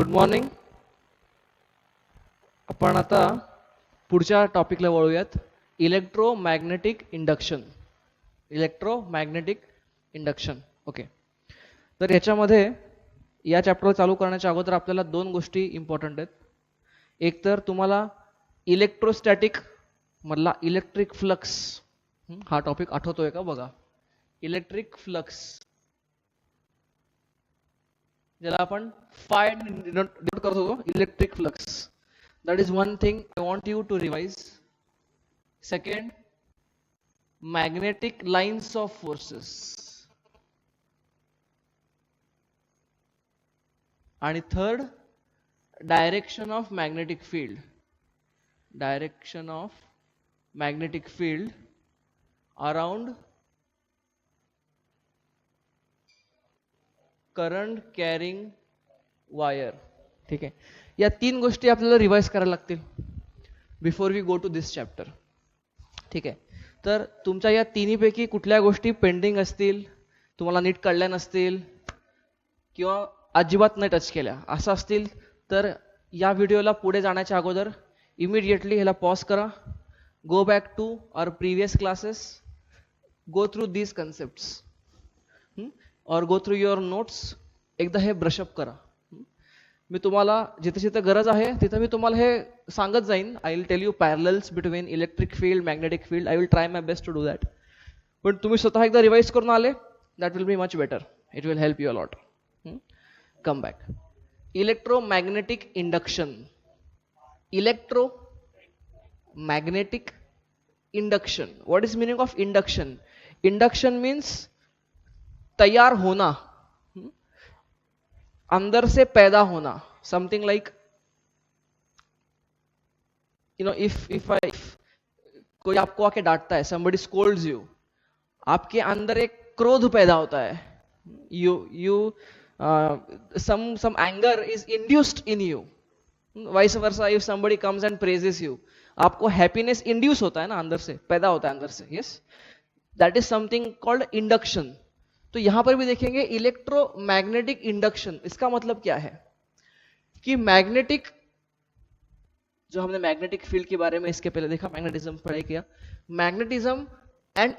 Good morning. आपण आता पुढच्या टॉपिकला वळूयात. Electromagnetic induction. Electromagnetic induction. Okay. तर ह्याच्यामध्ये या चॅप्टर चालू करण्याच्या अगोदर आपल्याला दोन गोष्टी इम्पॉर्टंट आहेत. एक तर तुम्हाला इलेक्ट्रोस्टॅटिक मधला इलेक्ट्रिक फ्लक्स हा टॉपिक आठवतोय का बघा. इलेक्ट्रिक फ्लक्स ज्याला आपण फाय डिनोट करत होतो. Electric flux, that is one thing I want you to revise. Second, magnetic lines of forces. And third, direction of magnetic field. Direction of magnetic field around current carrying wire. ठीक आहे. या तीन गोष्टी आपल्याला revise करायला लागतील before we go to this chapter. ठीक आहे. तर तुमच्या या तिन्हीपैकी कुठल्या गोष्टी पेंडिंग असतील, तुम्हाला नीट कळल्या नसतील किंवा अजिबात नाही टच केल्या असं असतील तर या व्हिडिओला पुढे जाण्याच्या अगोदर इमिडिएटली ह्याला पॉज करा. Go back to our previous classes, go through these concepts और गो थ्रू युअर नोट्स. एकदा हे ब्रशअप करा. मी तुम्हाला जिथे जिथे गरज आहे तिथे मी तुम्हाला हे सांगत जाईन. I will tell you parallels between electric field magnetic field. I will try my best to do that. पण तुम्ही स्वतः एकदा रिवाइज करून आले that will be much better. It will help you a lot. Come back. Electromagnetic induction. Electromagnetic induction. What is meaning of induction? Induction means तैयार होना, अंदर से पैदा होना. Something like you know if कोई आपको आके डांटता है, somebody scolds you, आपके अंदर एक क्रोध पैदा होता है. some anger is induced in you. Vice versa, if somebody comes and praises you, आपको हैप्पीनेस इंड्यूस होता है ना, अंदर से पैदा होता है अंदर से. Yes, that is something called induction. तो यहां पर भी देखेंगे इलेक्ट्रोमैग्नेटिक इंडक्शन. इसका मतलब क्या है कि मैग्नेटिक, जो हमने मैग्नेटिक फील्ड के बारे में इसके पहले देखा, मैग्नेटिज्म पढ़ाई किया. Magnetism and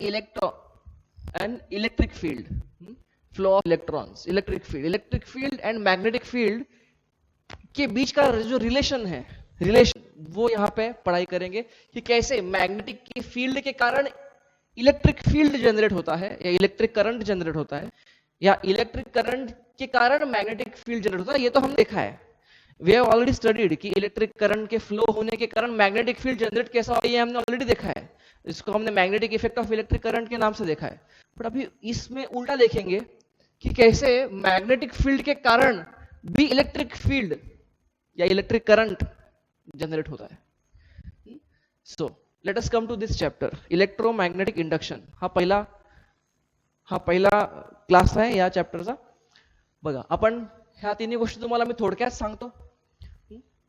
electric field, flow of electrons, electric field and magnetic field के बीच का जो रिलेशन है, वो यहाँ पे पढ़ाई करेंगे कि कैसे मैग्नेटिक की फील्ड के कारण इलेक्ट्रिक फील्ड जनरेट होता है या इलेक्ट्रिक करंट जनरेट होता है, या इलेक्ट्रिक करंट के कारण मैग्नेटिक फील्ड जनरेट होता है. ये तो हम देखा है. वी हैव ऑलरेडी स्टडीड कि इलेक्ट्रिक करंट के फ्लो होने के कारण मैग्नेटिक फील्ड जनरेट कैसा होता है, ये हमने ऑलरेडी देखा है. इसको हमने magnetic effect of electric current के नाम से देखा है. बट अभी इसमें उल्टा देखेंगे कि कैसे मैग्नेटिक फील्ड के कारण भी इलेक्ट्रिक फील्ड या इलेक्ट्रिक करंट जनरेट होता है. So let us come to this chapter, electromagnetic induction. हा पहिला क्लास आहे या चॅप्टरचा. बघा, आपण ह्या तिन्ही गोष्टी तुम्हाला मी थोडक्यात सांगतो.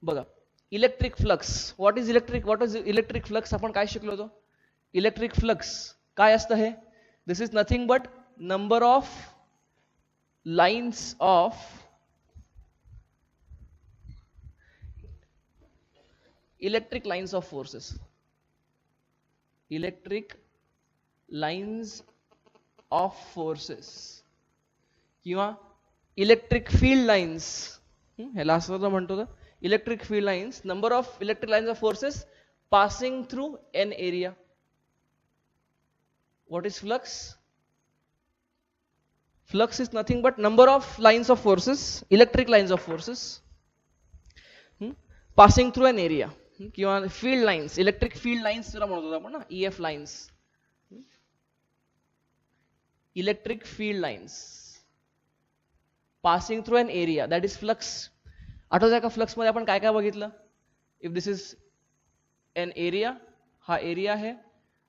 बघा, electric flux. What is electric flux? आपण काय शिकलो होतो? इलेक्ट्रिक फ्लक्स काय असतं हे? This is nothing but number of lines of electric lines of forces. Electric lines of forces किंवा इलेक्ट्रिक फील्ड लाइन्स, ह्याला असं म्हणतो. Electric field lines, number of electric lines of forces passing through an area. What is flux? Flux is nothing but number of lines of forces, electric lines of forces passing through an area. किंवा field lines, electric field lines जरा म्हणतो आपण ना, EF lines, electric field lines passing through an area, that is flux. आठवतंय का flux मध्ये आपण काय काय बघितलं? If this is an area, हा एरिया है.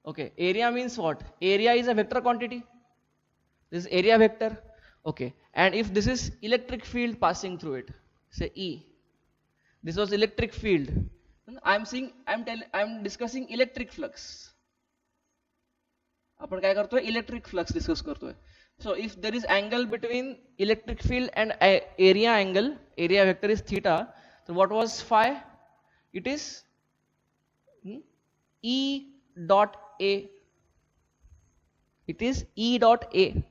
Okay, area means what? Area is a vector quantity. This is area vector. Okay, and if this is electric field passing through it, say E, this was electric field. I'm discussing electric flux. आपण काय करतोय? Electric flux discuss करतोय. So if there is angle between electric field and area angle, area vector is theta, so what was phi? It is E dot A. It is E dot A.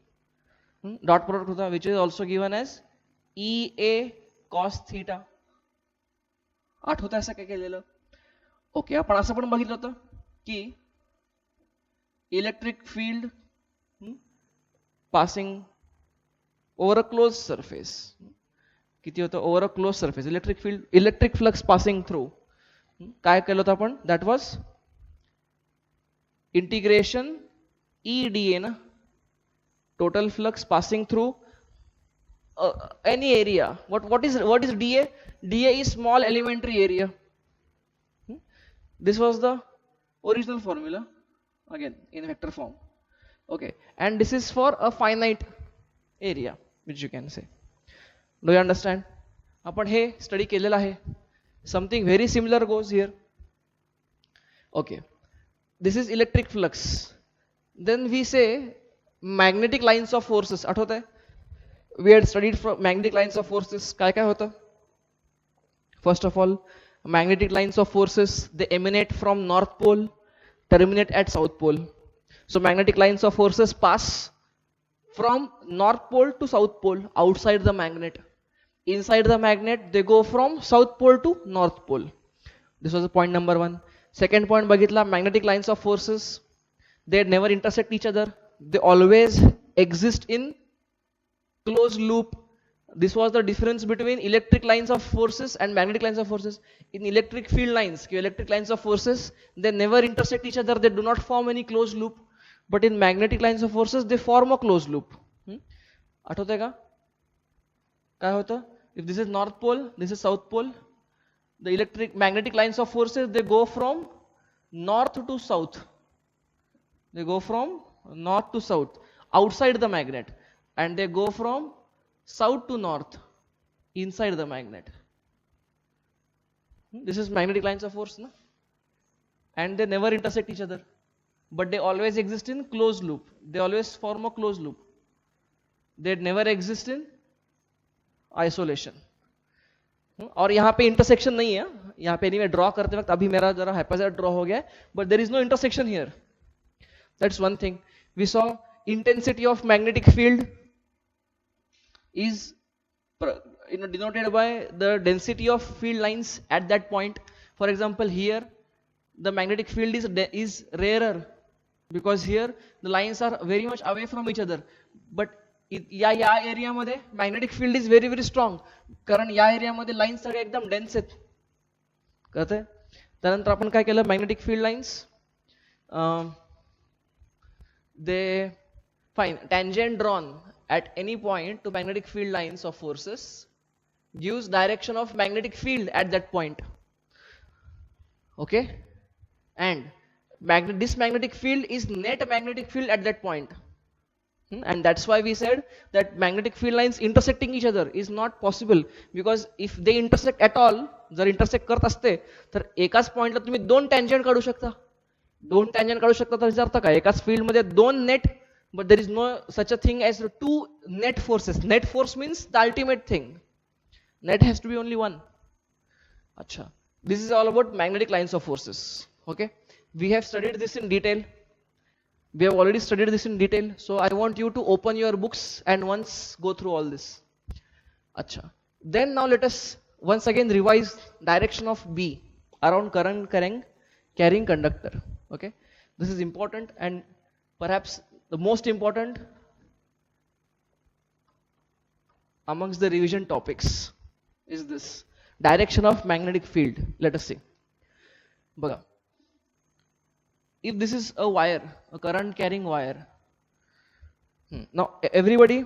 Dot product होता, which is also given as EA cos theta. आठवतं असं काय केलेलं? Okay, आपण असं पण बघितलं होतं की electric field passing over a closed surface. किती होतं? Over a closed surface. Electric flux passing through. काय केलं होतं आपण? That was integration EdA ना. Total flux passing through any area. What is dA? dA is small elementary area. This was the original formula, again in vector form. Okay, and this is for a finite area, which you can say. Do you understand? आपण हे study केलेलं आहे. Something very similar goes here. Okay, this is electric flux. Then we say magnetic lines of forces. आठवत आहे? We had studied from magnetic lines of forces. काय काय होतं? First of all, magnetic lines of forces, they emanate from North Pole, terminate at South Pole. So magnetic lines of forces pass from North Pole to South Pole outside the magnet. Inside the magnet, they go from South Pole to North Pole. This was the point number 1. Second point, bagitla, magnetic lines of forces, they never intersect each other. They always exist in closed loop. This was the difference between electric lines of forces and magnetic lines of forces. In electric field lines, electric lines of forces, they never intersect each other. They do not form any closed loop. But in magnetic lines of forces, they form a closed loop. आठवतंय का? काय होतं? If this is North Pole, this is South Pole. The magnetic lines of forces, they go from north to south. They go from north to south outside the magnet, and they go from south to north inside the magnet. This is magnetic lines of force, no? And they never intersect each other, but they always exist in closed loop. They always form a closed loop. They never exist in isolation. और यहाँ पे intersection नहीं है. यहाँ पे नहीं, मैं draw करते वक्त अभी मेरा जरा हाइपोथेसिस ड्रॉ हो गया, but there is no intersection here. That's one thing. We saw intensity of magnetic field is denoted by the density of field lines at that point. For example, here the magnetic field is rarer because here the lines are very much away from each other. But या area मध्ये magnetic field is very very strong, कारण या एरियामध्ये lines सगळे एकदम dense आहेत. कळतंय? त्यानंतर आपण काय केलं? Magnetic field lines, they fine tangent drawn at any point to magnetic field lines of forces gives direction of magnetic field at that point. Okay, and this magnetic field is net magnetic field at that point. And that's why we said that magnetic field lines intersecting each other is not possible, because if they intersect at all, जर intersect करत असते तर एकाच पॉइंटला तुम्ही दोन tangent काढू शकता. दोन टँजंट काढू शकता तर अर्थ काय? एकाच फील्ड मध्ये दोन net, but there is no such a thing as two net forces. Net force means the ultimate thing. Net has to be only one. Acha, this is all about magnetic lines of forces. Okay, we have studied this in detail. We have already studied this in detail, so I want you to open your books and once go through all this. Acha. Then now let us once again revise direction of B around current carrying conductor. Okay, this is important and perhaps the most important amongst the revision topics is this direction of magnetic field. Let us see. Baga. If this is a wire, a current carrying wire, now everybody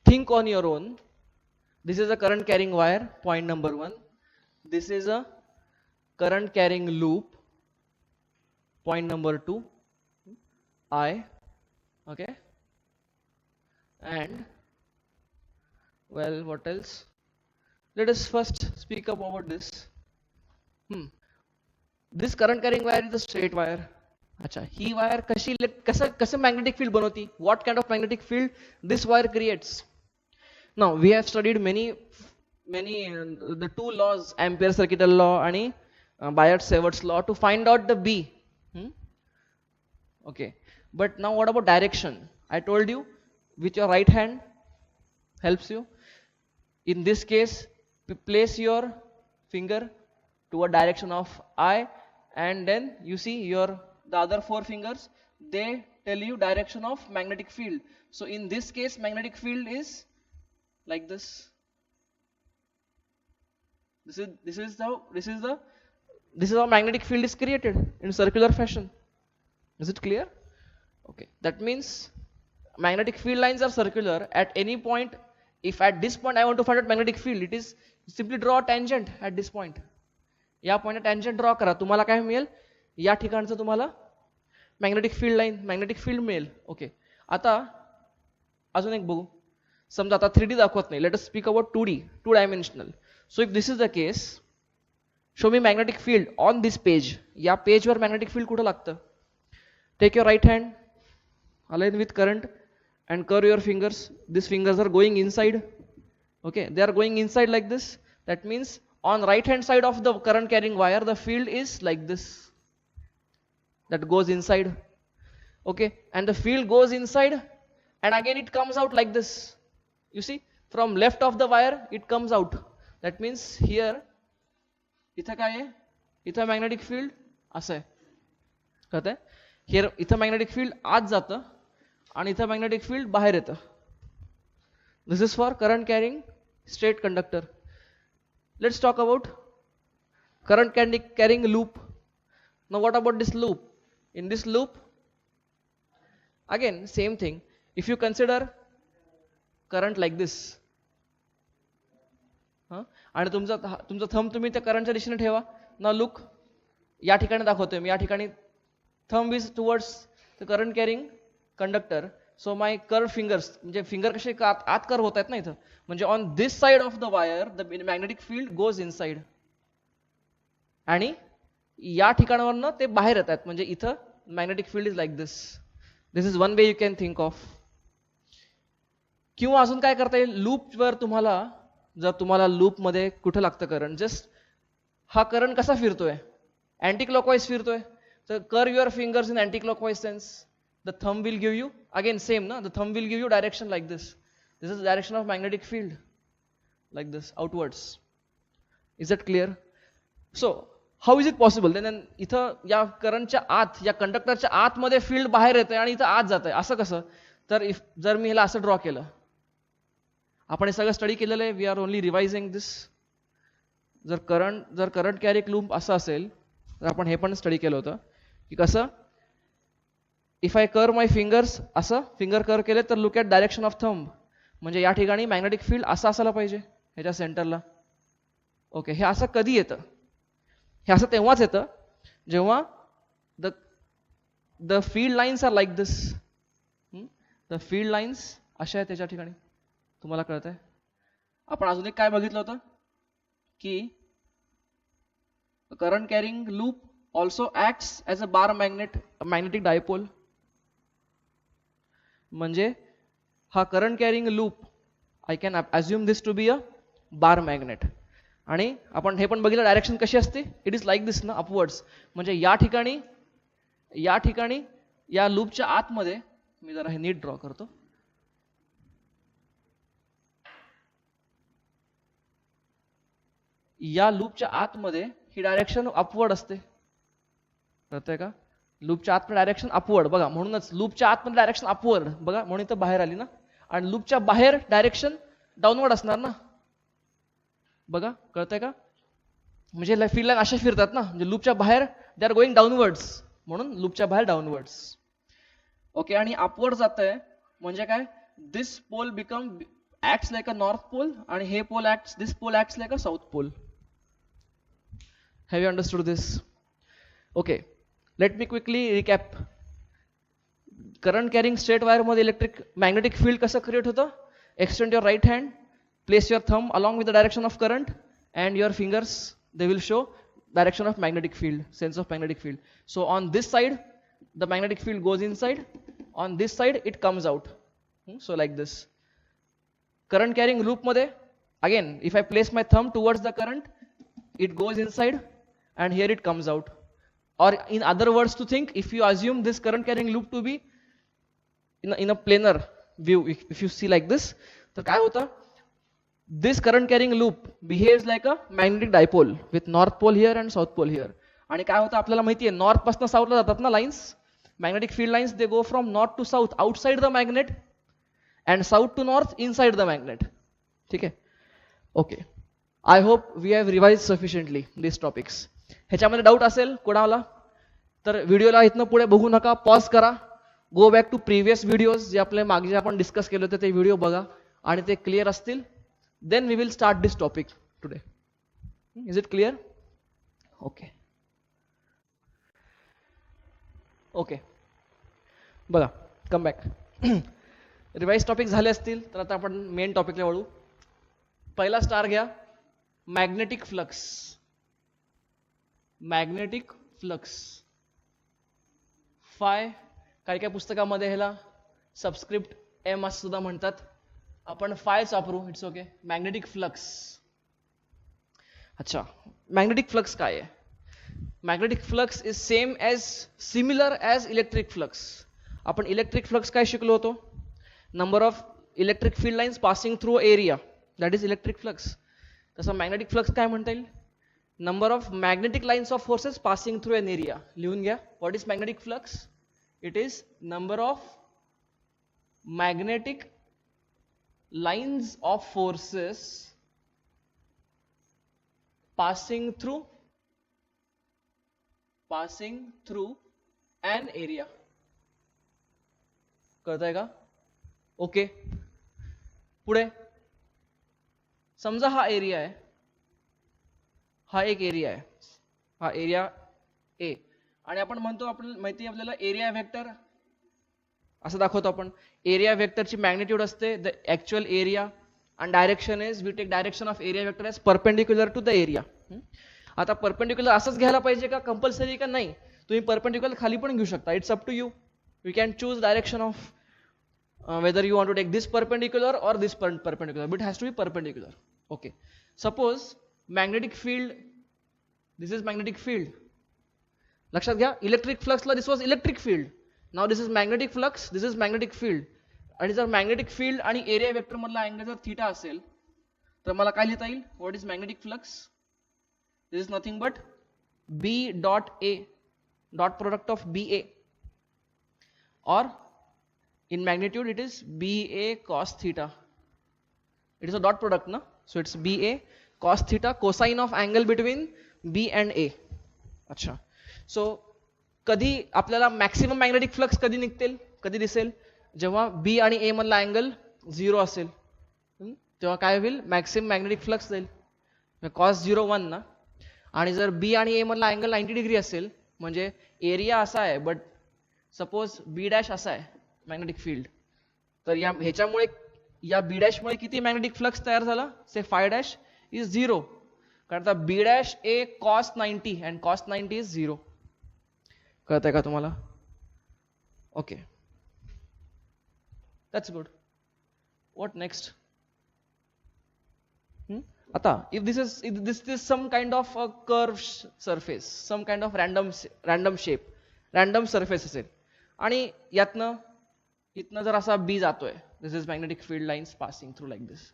think on your own. This is a current carrying wire, point number 1. This is a current carrying loop, point number 2, I. Okay, and well, what else? Let us first speak about this. This current carrying wire is a straight wire. अच्छा, ही wire कसं magnetic field बनवती? What kind of magnetic field this wire creates? Now we have studied many the two laws, Ampere circuital law आणि Biot-Savart's law to find out the B. Okay, but now what about direction? I told you with your right hand helps you. In this case, place your finger toward direction of I, and then you see the other four fingers, they tell you direction of magnetic field. So in this case, magnetic field is like this. This is how magnetic field is created in circular fashion. Is it clear? Okay, that means magnetic field lines are circular at any point. If at this point I want to find out magnetic field, it is simply draw a tangent at this point. या point tangent draw करा, तुम्हाला काय मिळेल? या ठिकाणचं तुम्हाला magnetic field line, magnetic field मिळेल. Okay, आता अजून एक बघू. समजा आता 3D दाखवत नाही, let us speak about 2D, 2 dimensional. So if this is the case, show me magnetic field on this page. या पेजवर मॅग्नेटिक फील्ड कुठं लागतं? Take your right hand, align with current and curve your fingers. These fingers are going inside. Okay, they are going inside like this. That means on right hand side of the current carrying wire, the field is like this, that goes inside. Okay, and the field goes inside and again it comes out like this. You see, from left of the wire it comes out. That means here इथं काय आहे? इथं magnetic field असं आहे, कळतंय? Here इथं magnetic field आत जातं आणि इथं मॅग्नेटिक फील्ड बाहेर येतं. This is for current carrying straight conductor. Let's talk about current carrying loop. Now what about this loop? In this loop, again same thing. If you consider current like this, आणि तुमचा thumb तुम्ही त्या करंटच्या दिशेने ठेवा. ना look, या ठिकाणी दाखवतोय मी, या ठिकाणी thumb is towards the current carrying conductor. So my curve fingers, म्हणजे फिंगर कसे आत कर्व होत आहेत ना इथं, म्हणजे on this side of the wire the magnetic field goes inside, आणि या ठिकाणावरनं ते बाहेर येत आहेत, म्हणजे इथं magnetic field is like this. This is one way you can think of. किंवा अजून काय करता येईल, लूपवर तुम्हाला, जर तुम्हाला लूपमध्ये कुठं लागतं करंट, जस्ट हा करंट कसा फिरतोय, अँटी क्लॉकवाईज फिरतोय, तर curve your fingers in anti clockwise sense. The thumb will give you, again same, na? The thumb will give you direction like this. This is the direction of magnetic field, like this, outwards. Is that clear? So, how is it possible? Then इथं या करंटच्या आत, या कंडक्टरच्या आतमध्ये field बाहेर येतंय आणि इथं आत जातंय, असं कसं? तर जर मी ह्याला असं ड्रॉ केलं, आपण हे सगळं स्टडी केलेलं आहे, वी आर ओनली रिवाइजिंग दिस. जर करंट कॅरिंग लूप असं असेल, तर आपण हे पण स्टडी केलं होतं की कसं, if I curve my fingers, असं फिंगर कर्व केले तर look at direction of thumb, म्हणजे या ठिकाणी मॅग्नेटिक फील्ड असं असायला पाहिजे ह्याच्या सेंटरला. ओके, हे असं कधी येतं? हे असं तेव्हाच येतं जेव्हा the field lines are like this. The field lines अशा आहेत त्याच्या ठिकाणी, तुम्हाला कळतंय? आपण अजून एक काय बघितलं होतं की current carrying loop also acts as a bar magnetic dipole. म्हणजे हा current carrying loop, I can assume this to be a bar magnet. आणि आपण हे पण बघितलं डायरेक्शन कशी असते, इट इज लाईक दिस ना, अपवर्ड्स. म्हणजे या ठिकाणी या लूपच्या आतमध्ये, मी जरा हे नीट ड्रॉ करतो, या लूपच्या आतमध्ये ही डायरेक्शन अपवर्ड असते, कळतंय का? लूपच्या आतमध्ये डायरेक्शन अपवर्ड, बघा, म्हणूनच लूपच्या आतमध्ये डायरेक्शन अपवर्ड, बघा, म्हणून इथं बाहेर आली ना. आणि लूपच्या बाहेर डायरेक्शन डाऊनवर्ड असणार ना, बघा, कळतंय का? म्हणजे फील्ड लाईन अशा फिरतात ना, म्हणजे लूपच्या बाहेर दे आर गोइंग डाऊनवर्ड्स, म्हणून लूपच्या बाहेर डाऊनवर्ड्स. ओके, आणि अपवर्ड जात आहे म्हणजे काय, this pole become acts like a north pole, आणि हे pole this pole acts like a south pole. Have you understood this? Okay, let me quickly recap. Current carrying straight wire मध्ये magnetic field कसं create होतं? Extend your right hand, place your thumb along with the direction of current, and your fingers, they will show direction of magnetic field, sense of magnetic field. So on this side the magnetic field goes inside, on this side it comes out. So like this. Current carrying loop मध्ये, again if I place my thumb towards the current, it goes inside and here it comes out. Or in other words to think, if you assume this current carrying loop to be in a planar view, if you see like this, तर काय होतं, this current carrying loop behaves like a magnetic dipole with north pole here and south pole here. आणि काय होतं आपल्याला माहिती आहे, north पासून साऊथला जातात ना lines, magnetic field lines, they go from north to south outside the magnet and south to north inside the magnet. ठीक आहे, okay. I hope we have revise sufficiently this topics. ह्याच्यामध्ये डाऊट असेल कोणाला तर व्हिडिओला इथनं पुढे बघू नका, पॉज करा, go back to previous videos जे आपले मागे आपण डिस्कस केले होते ते व्हिडिओ बघा आणि ते क्लिअर असतील, then we will start this topic today. Is it clear? Okay okay, बघा, कम बॅक. रिवाइज टॉपिक झाले असतील तर आता आपण मेन टॉपिकला वळू. पहिला स्टार घ्या, magnetic flux. Magnetic flux five, काही काही पुस्तकामध्ये ह्याला सबस्क्रिप्ट एम असं सुद्धा म्हणतात, आपण फायच वापरू, इट्स ओके. Magnetic flux. अच्छा, मॅग्नेटिक फ्लक्स काय आहे? Magnetic flux is same as, similar as electric flux. आपण इलेक्ट्रिक फ्लक्स काय शिकलो होतो? Number of electric field lines passing through area, that is electric flux. तसं मॅग्नेटिक फ्लक्स काय म्हणता येईल? Number of magnetic lines of forces passing through an area. लिहून घ्या, what is magnetic flux? It is number of magnetic lines of forces passing through an area. कळतंय का? Okay. पुढे समजा हा एरिया आहे, हा एक एरिया आहे, हा एरिया ए, आणि आपण म्हणतो, आपल्याला माहिती आहे आपल्याला एरिया वेक्टर असं दाखवतो आपण. एरिया वेक्टरची मॅग्निट्यूड असते the actual area and direction is, we take direction of area vector as perpendicular to the area. आता परपेंडिक्युलर असंच घ्यायला पाहिजे का, कंपल्सरी का नाही? तुम्ही परपेंडिक्युलर खाली पण घेऊ शकता, it's up to you. You can choose direction of whether you want to take this perpendicular or this perpendicular, but it has to be perpendicular. Okay, suppose magnetic field, this is magnetic field. लक्षात घ्या, electric फ्लक्सला this was electric field, now this is magnetic flux, this is magnetic field. आणि जर magnetic field आणि area vector मधला angle जर theta असेल तर मला काय लिहिता येईल? What is magnetic flux? This is nothing but B dot A, dot product of B A, और in magnitude it is B A cos theta. It is a dot product ना, so it's B A cos theta cosine of angle between B and A. अच्छा, so कधी आपल्याला maximum magnetic flux कधी निघतील, कधी दिसेल? जेव्हा बी आणि ए मधला अँगल 0 असेल, तेव्हा काय होईल? मॅक्सिमम मॅग्नेटिक फ्लक्स जाईल, कॉस 0 1 ना. आणि जर बी आणि ए मधला अँगल 90 डिग्री असेल, म्हणजे एरिया असा आहे बट सपोज बी डॅश असा आहे मॅग्नेटिक फील्ड, तर या ह्याच्यामुळे, या बी डॅशमुळे किती मॅग्नेटिक फ्लक्स तयार झाला? से फाय डॅश इज 0, कारण B dash A cos 90 and cos 90 is 0. कळतंय का तुम्हाला? Okay, that's good. What next? आता if this is some kind of a curved surface, some kind of random shape, random surface असेल, आणि इथनं जर असा बी जातोय, this is magnetic field lines passing through like this.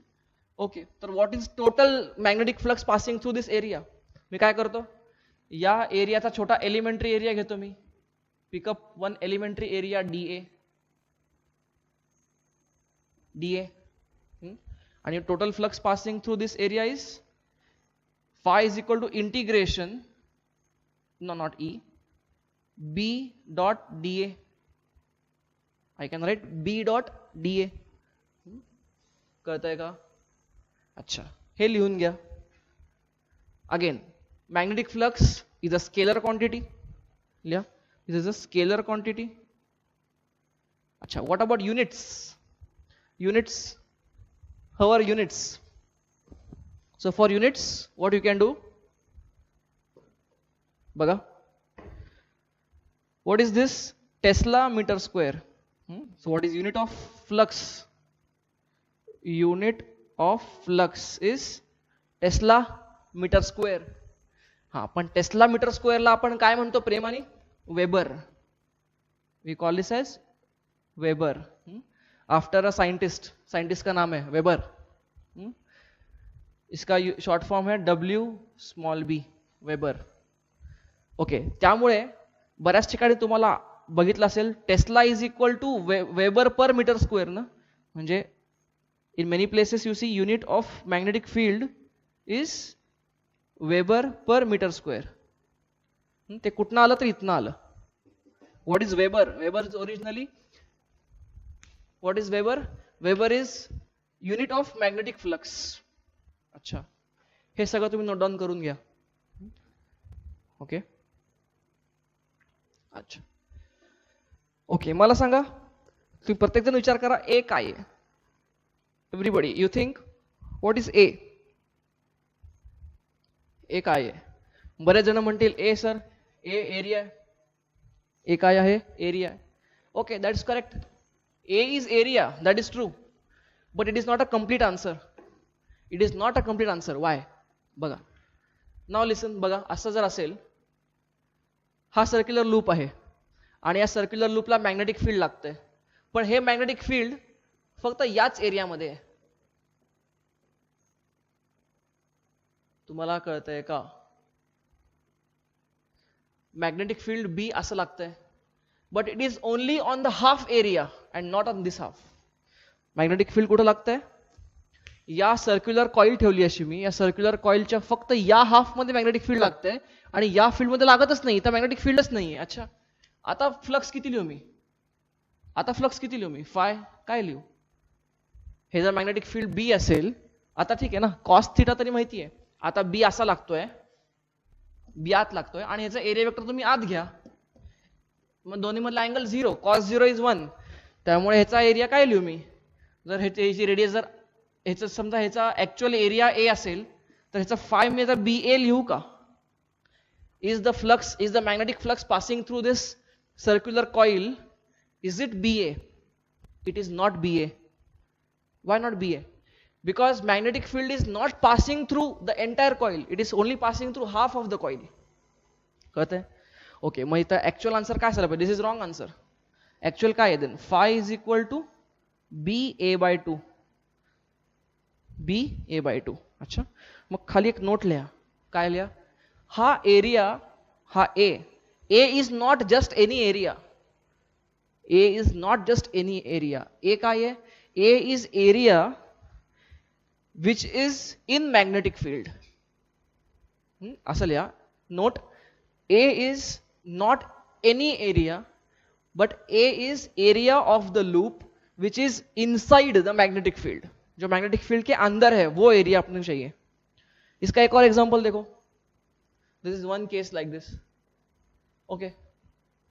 Okay, तर what is total magnetic flux passing through this area? मी काय करतो, या एरियाचा छोटा एलिमेंटरी एरिया घेतो मी, pick up one elementary area dA, and your total flux passing through this area is phi is equal to integration, no not E, B dot dA. I can write B dot dA. कळतंय का? अच्छा, हे लिहून घ्या. Again magnetic flux is a scalar quantity. लिहा, this is a scalar quantity. अच्छा, what about units? Units, how are units? So for units, what you can do? Baga, what is this? Tesla meter square. So what is unit of flux? Unit of flux is Tesla meter square. हा पण Tesla metre स्क्वेअरला आपण काय म्हणतो प्रेमाने? Weber. We call this as weber. After a scientist. Scientist का नाम है weber. इसका शॉर्ट फॉर्म है W small b. Weber. Okay. त्यामुळे बऱ्याच ठिकाणी तुम्हाला बघितलं असेल tesla is equal to weber per metre square ना. म्हणजे in many places you see unit of magnetic field is Weber per meter square. ते कुठनं आलं तर इथनं आलं. What is Weber? Weber is originally, what is Weber? Weber is unit of magnetic flux. अच्छा, हे सगळं तुम्ही नोट डाऊन करून घ्या. ओके. अच्छा, ओके. मला सांगा, तुम्ही प्रत्येक जण विचार करा ए काय आहे. Everybody you think what is A? A काय आहे? बरेच जण म्हणतील ए सर, ए एरिया. ए काय आहे? Area. Okay, that is correct. A is area, that is true, but it is not a complete answer. It is not a complete answer. Y? बघा, now listen. बघा, असं जर असेल, हा circular loop आहे आणि या सर्क्युलर लूपला मॅग्नेटिक फील्ड लागतंय, पण हे मॅग्नेटिक फील्ड फक्त याच एरियामध्ये आहे. तुम्हाला कळतंय का? मॅग्नेटिक फील्ड बी असं लागतंय, but it is only on the half area and not on this half. Magnetic field कुठं लागतंय? या सर्क्युलर कॉईल ठेवली अशी मी, या सर्क्युलर कॉईलच्या फक्त या हाफ मध्ये मॅग्नेटिक फील्ड लागतंय आणि या फील्ड मध्ये लागतच नाही. इथं मॅग्नेटिक फील्डच नाहीये. अच्छा, आता फ्लक्स किती लिहू मी? आता फ्लक्स किती लिहू मी? फाय. काय लिहू? हे जर मॅग्नेटिक फील्ड बी असेल, आता ठीक आहे ना, कॉस थिटा तरी माहिती आहे. आता बी असा लागतोय, बी आत लागतोय आणि ह्याचा एरिया वेक्टर तुम्ही आत घ्या, मग दोन्ही मधला अँगल 0, कॉस 0 इज 1. त्यामुळे ह्याचा एरिया काय लिहू मी? जर ह्याची रेडियस, जर ह्याचं समजा ह्याचा ऍक्च्युअल एरिया ए असेल, तर ह्याचा फाय मी जर बी ए लिहू का? Is the flux, is the magnetic flux passing through this circular coil, is it be A? It is not be A. Why not BA? Because magnetic field is not passing through the entire coil. It is only passing through half of the coil. कळतंय? Okay, मग इथं actual answer काय असायला पाहिजे? This is wrong answer. Actual काय आहे then? Phi is equal to B A by two. B A by two. अच्छा, मग खाली एक नोट लिहा. काय लिहा? हा एरिया, हा A. A is not just any area. A is not just any area. A काय आहे? A is area which is in magnetic field. असं लिहा. Note, A is not any area, but A is area of the loop which is inside the magnetic field. जो magnetic field के अंदर है वो area अपने को चाहिए. इसका एक और एग्जांपल देखो. This is one case like this. Okay.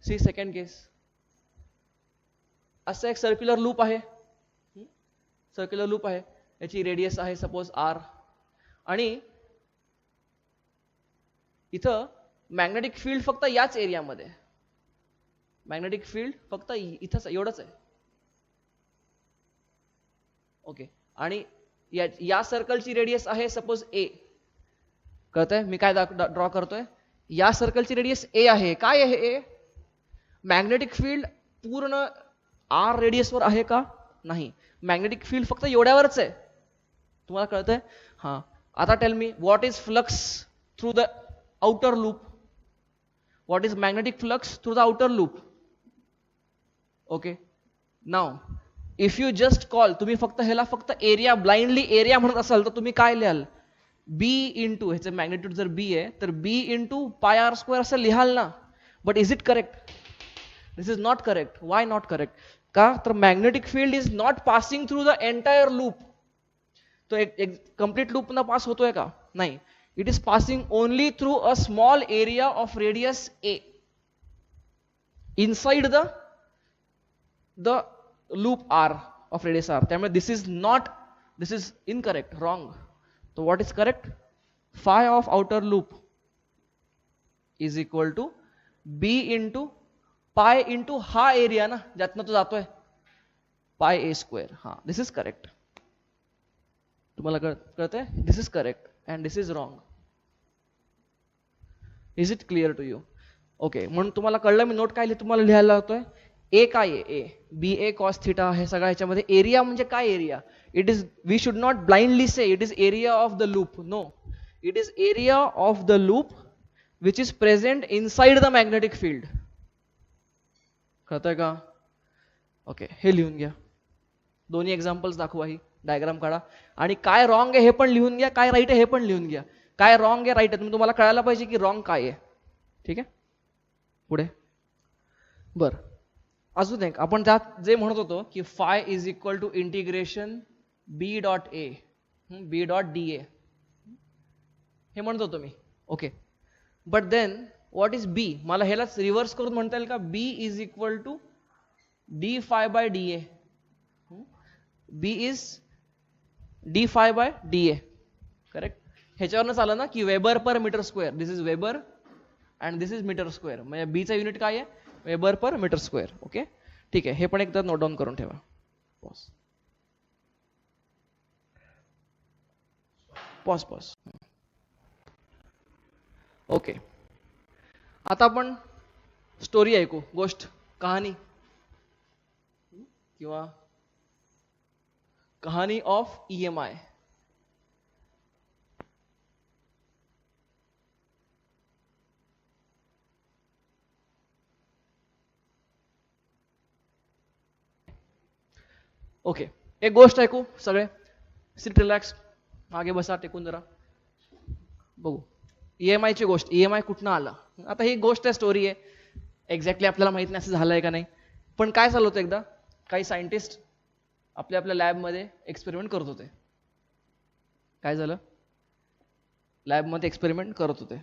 See second case. असं एक सर्क्युलर लूप आहे. सर्क्युलर लूप आहे, याची रेडियस आहे सपोज आर, आणि इथं मॅग्नेटिक फील्ड फक्त याच एरियामध्ये. मॅग्नेटिक फील्ड फक्त इथंच एवढंच आहे. ओके, आणि या सर्कलची रेडियस आहे सपोज ए. कळतंय मी काय ड्रॉ करतोय? या सर्कलची रेडियस ए आहे. काय आहे ए? मॅग्नेटिक फील्ड पूर्ण आर रेडियसवर आहे का? नाही. मॅग्नेटिक फील्ड फक्त एवढ्यावरच आहे. तुम्हाला कळतंय? हा. आता tell me, what is flux through the outer loop? What is magnetic flux through the outer loop? Okay, now if you just call, तुम्ही फक्त ह्याला फक्त एरिया, ब्लाइंडली एरिया म्हणत असाल तर तुम्ही काय लिहाल? बी इंटू, ह्याचं मॅग्नेट्यूड जर बी आहे तर B into pi R square असं लिहाल ना. But is it correct? This is not correct. Why not correct? का? तर magnetic field is not passing through the entire loop. तो एक कंप्लीट लूप ना पास होतोय का? नाही. It is passing only through a small area of radius A inside the loop R of radius R. त्यामुळे this is not, this is incorrect, wrong. तो what is correct? Phi of outer loop is equal to B into pi into हा area ना ज्यातनं तो जातोय, पाय ए square. हा, दिस is correct. तुम्हाला कळतंय? This is correct and this is wrong. Is it clear to you? Okay, म्हणून तुम्हाला कळलं मी नोट काय तुम्हाला लिहायला लावतोय. ए काय आहे? A B A cos theta हे सगळ्या ह्याच्यामध्ये एरिया म्हणजे काय area? It is, we should not blindly say it is area of the loop. No, it is area of the loop which is present inside the magnetic field. कळतंय का? Okay, हे लिहून घ्या. दोन्ही एक्झाम्पल्स दाखवा, ही diagram काढा आणि काय रॉंग आहे हे पण लिहून घ्या, काय राईट आहे हे पण लिहून घ्या. काय रॉंग आहे, राईट आहे, तुम्हाला कळायला पाहिजे की रॉंग काय आहे. ठीक आहे, पुढे. बर, अजून एक आपण त्यात जे म्हणत होतो की phi is equal to integration B dot A B dot D A हे म्हणत होतो मी. Okay, but then what is B? मला ह्यालाच रिव्हर्स करून म्हणता येईल का? B is equal to D phi by D A. B is D phi by D A, correct. ह्याच्यावरनं चाललं ना की weber per metre square. This is weber and this is meter square. म्हणजे बीचा युनिट काय आहे? Weber per metre square. Okay, ठीक आहे, हे पण एकदा नोट डाऊन करून ठेवा. Pause pause pause. ओके, आता आपण स्टोरी ऐकू, गोष्ट, कहाणी किंवा कहाणी ऑफ EMI. ओके, एक गोष्ट ऐकू सगळे. सिट रिलॅक्स, मागे बसा, टेकून जरा बघू. EMI ची गोष्ट. EMI कुठनं आला? आता ही गोष्ट आहे, स्टोरी आहे, एक्झॅक्टली आपल्याला माहित नाही असं झालंय का नाही. पण काय चालू होतं, एकदा काही सायंटिस्ट आपल्या आपल्या लॅबमध्ये एक्सपेरिमेंट करत होते. काय झालं? लॅबमध्ये एक्सपेरिमेंट करत होते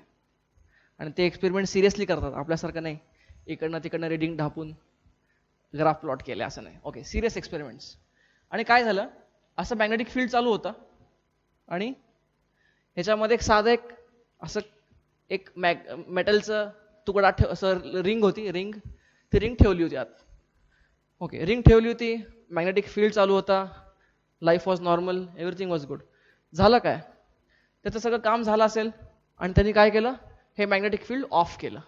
आणि ते एक्सपेरिमेंट सिरियसली करतात, आपल्यासारखं नाही इकडनं तिकडनं रिडिंग ढापून ग्राफ प्लॉट केले असं नाही. Okay, serious experiments. आणि काय झालं, असं मॅग्नेटिक फील्ड चालू होता आणि ह्याच्यामध्ये एक साधं एक असं एक मेटलचं तुकडा असं रिंग होती, ती रिंग ठेवली होती आत. ओके, रिंग ठेवली होती, मॅग्नेटिक फील्ड चालू होता, life was normal, everything was good. झालं काय? त्याचं सगळं काम झालं असेल आणि त्यांनी काय केलं, हे मॅग्नेटिक फील्ड ऑफ केलं.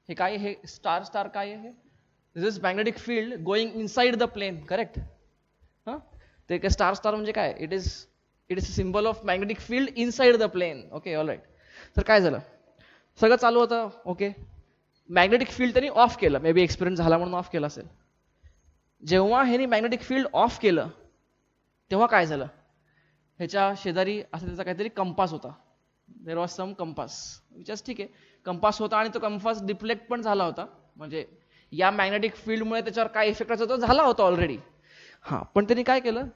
हे काय, हे स्टार स्टार काय आहे? This is magnetic field going inside the plane, correct. हां, ते काय स्टार स्टार म्हणजे काय? It is a symbol of magnetic field inside the plane. Okay, all right. तर काय झालं, सगळं चालू होतं. ओके, मॅग्नेटिक फील्ड त्यांनी ऑफ केलं, मे बी एक्सपिरियन्स झाला म्हणून ऑफ केलं असेल. जेव्हा ह्यांनी मॅग्नेटिक फील्ड ऑफ केलं तेव्हा काय झालं, ह्याच्या शेजारी असं त्याचा काहीतरी कंपास होता. There was some compass, which is ठीक आहे, कंपास होता आणि तो कंपास डिफ्लेक्ट पण झाला होता. म्हणजे या मॅग्नेटिक फील्डमुळे त्याच्यावर काय इफेक्ट तो झाला होता ऑलरेडी. हां, पण त्यांनी काय केलं,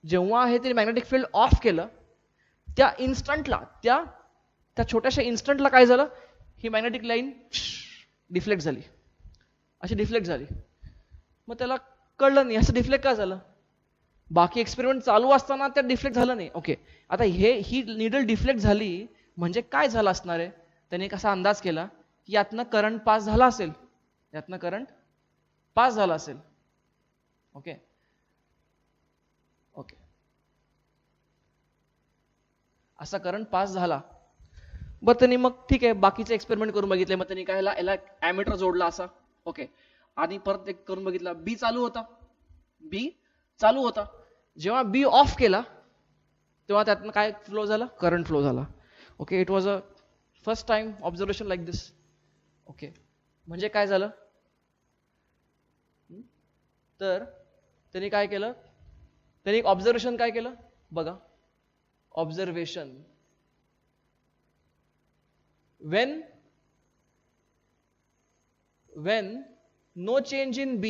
जेव्हा हे त्यांनी मॅग्नेटिक फील्ड ऑफ केलं त्या इन्स्टंटला, त्या छोट्याशा इन्स्टंटला काय झालं, ही मॅग्नेटिक लाईन डिफ्लेक्ट झाली, अशी डिफ्लेक्ट झाली. मग त्याला कळलं नाही असं डिफ्लेक्ट का झालं. बाकी एक्सपेरिमेंट चालू असताना त्यात डिफ्लेक्ट झालं नाही. ओके, आता ही निडल डिफ्लेक्ट झाली म्हणजे काय झालं असणार आहे, त्याने कसा अंदाज केला की यातनं करंट पास झाला असेल, यातनं करंट पास झाला असेल. ओके ओके, असा करंट पास झाला. बरं, त्यांनी मग ठीक आहे बाकीचे एक्सपेरिमेंट करून बघितले. मग त्यांनी काय याला ॲमीटर जोडला असा. ओके, आणि परत एक करून बघितला, बी चालू होता. जेव्हा बी ऑफ केला तेव्हा त्यातनं काय फ्लो झाला, करंट फ्लो झाला. Okay, it was a first time observation like this. Okay, म्हणजे काय झालं, तर त्यांनी काय केलं, त्यांनी एक ऑब्झर्वेशन काय केलं बघा. Observation, when no change in B,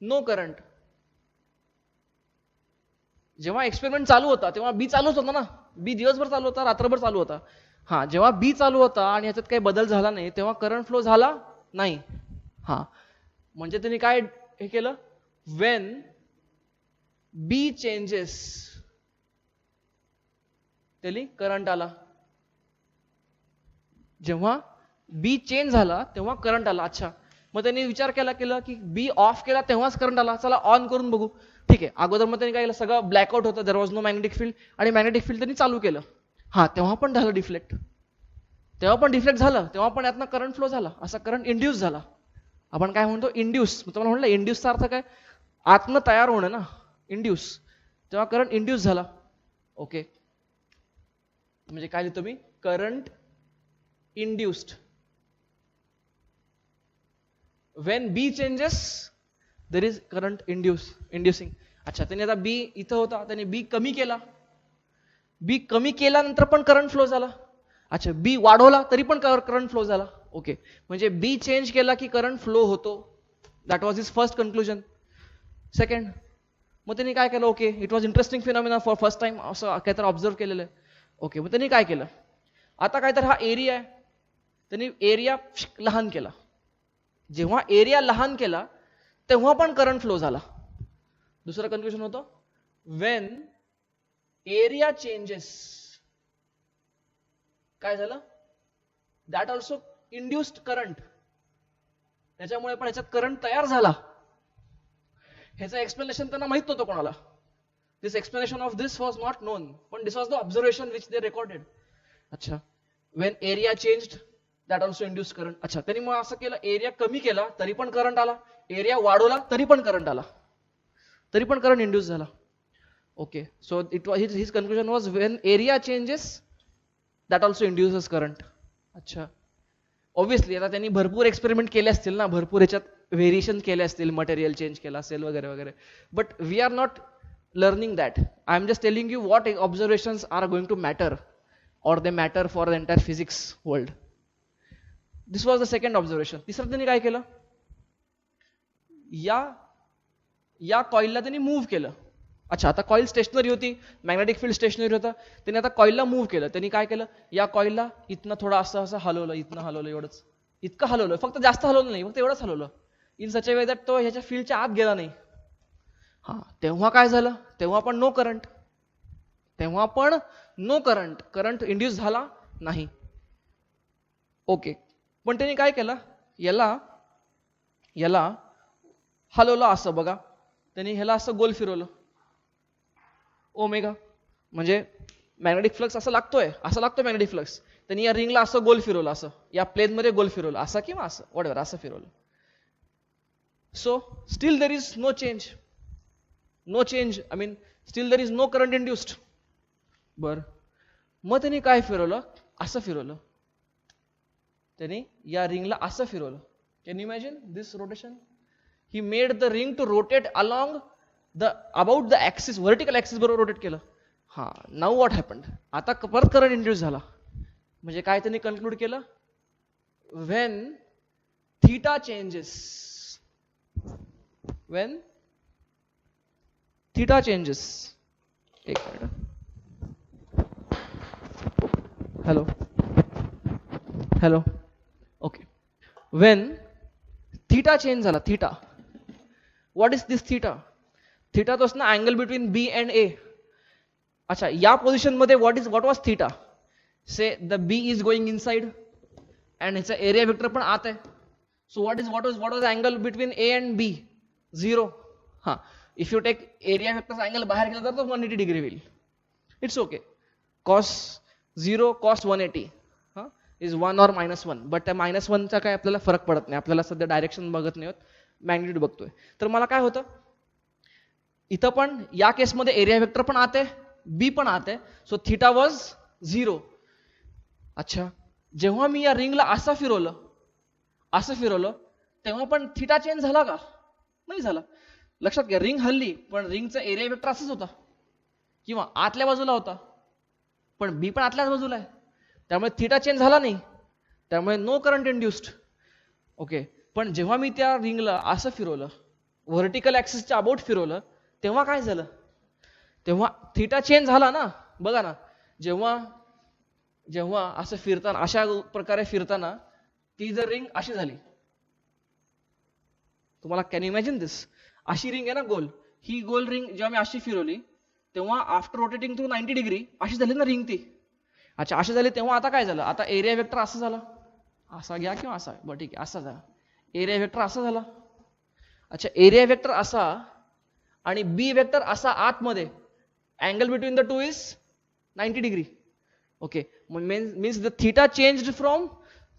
no current. जेव्हा एक्सपेरिमेंट चालू होता तेव्हा बी चालूच होता ना, बी दिवसभर चालू होता, रात्रभर चालू होता. हा, जेव्हा बी चालू होता आणि ह्याच्यात काही बदल झाला नाही तेव्हा करंट फ्लो झाला नाही. हा, म्हणजे त्यांनी काय हे केलं, when B changes त्याली करंट आला. जेव्हा बी चेंज झाला तेव्हा करंट आला. अच्छा, मग त्यांनी विचार केला की बी ऑफ केला तेव्हाच करंट आला, चला ऑन करून बघू. ठीक आहे, अगोदर मग त्यांनी काय केलं, सगळं ब्लॅकआउट होतं, there was no magnetic field, आणि मॅग्नेटिक फील्ड त्यांनी चालू केलं. हा, तेव्हा पण झालं डिफ्लेक्ट, तेव्हा पण डिफ्लेक्ट झालं, तेव्हा पण यातनं करंट फ्लो झाला, असा करंट इंड्यूस झाला. आपण काय म्हणतो, इंड्यूस. तुम्हाला म्हटलं इंड्यूसचा अर्थ काय, आतनं तयार होणं ना, इंड्यूस. तेव्हा करंट इंड्यूस झाला. ओके, म्हणजे काय लिहितो मी, current induced when B changes there is current inducing. अच्छा, त्यांनी आता B इथं होता, त्यांनी B कमी केला, B कमी केल्यानंतर पण करंट फ्लो झाला. अच्छा, B वाढवला तरी पण करंट फ्लो झाला. ओके, म्हणजे B चेंज केला की करंट फ्लो होतो. That was his first conclusion. Second, मग त्यांनी काय केलं, okay it was interesting phenomena for first time, असं काहीतरी ऑब्झर्व केलेलं आहे. ओके, मग त्यांनी काय केलं, आता काहीतरी हा एरिया आहे, त्यांनी एरिया लहान केला. जेव्हा एरिया लहान केला तेव्हा पण करंट फ्लो झाला. दुसरं कन्क्लुजन होतं, वेन एरिया चेंजेस काय झालं, दॅट ऑल्सो इंड्युस्ड करंट, त्याच्यामुळे पण ह्याच्यात करंट तयार झाला. ह्याचं एक्सप्लेनेशन त्यांना माहित नव्हतं कोणाला. This explanation of this was not known, पण this was the observation which they recorded. अच्छा, when area changed that also induce current. अच्छा, त्यांनी मग असं केलं, एरिया कमी केला तरी पण करंट आला, एरिया वाढवला तरी पण करंट आला, तरी पण करंट इंड्यूस झाला. Okay, so it was his conclusion was when area changes that also induces current. अच्छा, ऑब्व्हियसली आता त्यांनी भरपूर एक्सपेरिमेंट केले असतील ना, भरपूर याच्यात व्हेरिएशन केले असतील, मटेरियल चेंज केला असेल वगैरे वगैरे, but we are not learning that. I am just telling you what observations are going to matter, or they matter for the entire physics world. This was the second observation. तिसरं त्यांनी काय केलं, या कॉइलला त्यांनी मूव्ह केलं. अच्छा, आता कॉइल स्टेशनरी होती, मॅग्नेटिक फील्ड स्टेशनरी होता, त्यांनी आता कॉइलला मूव्ह केलं. त्यांनी काय केलं, या कॉइलला इथनं थोडं असं असं हलवलं, इथनं हलवलं, एवढंच, इतकं हलवलं, फक्त जास्त हलवलं नाही, फक्त एवढंच हलवलं, in such a way that तो ह्याच्या फील्डच्या आत गेला नाही. हा, तेव्हा काय झालं, तेव्हा पण नो करंट, तेव्हा पण नो करंट, करंट इंड्यूस झाला नाही. ओके, पण त्यांनी काय केलं, याला हलवलं असं बघा, त्यांनी ह्याला असं गोल फिरवलं, ओमेगा, म्हणजे मॅग्नेटिक फ्लक्स असं लागतोय, असं लागतोय मॅग्नेटिक फ्लक्स. त्यांनी या रिंगला असं गोल फिरवलं, असं या प्लेनमध्ये गोल फिरवलं, असं किंवा असं वॉटएव्हर, असं फिरवलं. So still there is no change, I mean still there is no current induced. बरं, मग त्यांनी काय फिरवलं, असं फिरवलं, त्यांनी या रिंगला असं फिरवलं. Can you imagine this rotation? He made the ring to rotate along about the axis, vertical axis बरोबर रोटेट केलं. हा, नाऊ व्हॉट हॅपन्ड, आता परत करंट इंड्यूस झाला. म्हणजे काय त्यांनी कन्क्लूड केलं, when theta changes, when theta changes, एक minute, hello, okay, when theta change झाला, theta, what is this theta? Theta तो ना angle between B and A. अच्छा, या पोझिशन मध्ये what was theta? Say the B is going inside and ह्याचा area vector पण आत आहे. So what was angle between A and B? 0. हा, इफ यू टेक एरिया वेक्टरचा अँगल बाहेर गेला तर तो 180 डिग्री होईल. It's okay, cos 0 cos 180 is 1 और -1, बट त्या -1चा काय आपल्याला फरक पडत नाही, आपल्याला सध्या डायरेक्शन बघत नाही होत, मॅग्निट्यूड बघतोय. तर मला काय होतं, इथं पण या केसमध्ये एरिया वेक्टर पण आत आहे, बी पण आत आहे, सो थीटा वॉज 0. अच्छा, जेव्हा मी या रिंगला असं फिरवलं तेव्हा पण थीटा चेंज झाला का? नाही झाला. लक्षात घ्या, रिंग हल्ली पण रिंगचा एरिया वेक्टर असंच होता किंवा आतल्या बाजूला होता, पण बी पण आतल्याच बाजूला आहे, त्यामुळे थीटा चेंज झाला नाही, त्यामुळे नो करंट इंड्युस्ड. ओके, पण जेव्हा मी त्या रिंगला असं फिरवलं, व्हर्टिकल ऍक्सिसच्या अबाउट फिरवलं, तेव्हा काय झालं, तेव्हा थीटा चेंज झाला ना. बघा ना, जेव्हा असं फिरताना, अशा प्रकारे फिरताना ती जर रिंग अशी झाली, तुम्हाला कॅन इमॅजिन दिस, अशी रिंग आहे ना गोल, ही गोल रिंग जेव्हा मी अशी फिरवली तेव्हा आफ्टर रोटेटिंग थ्रू 90 डिग्री अशी झाली ना रिंग ती. अच्छा, अशी झाली तेव्हा आता काय झालं, आता एरिया वेक्टर असं झालं, असा घ्या किंवा असा, बरं ठीक आहे असा झाला, एरिया वेक्टर असा झाला. अच्छा, एरिया वेक्टर असा आणि बी वेक्टर असा आतमध्ये, angle between the two is 90 degree. Okay, means the theta changed from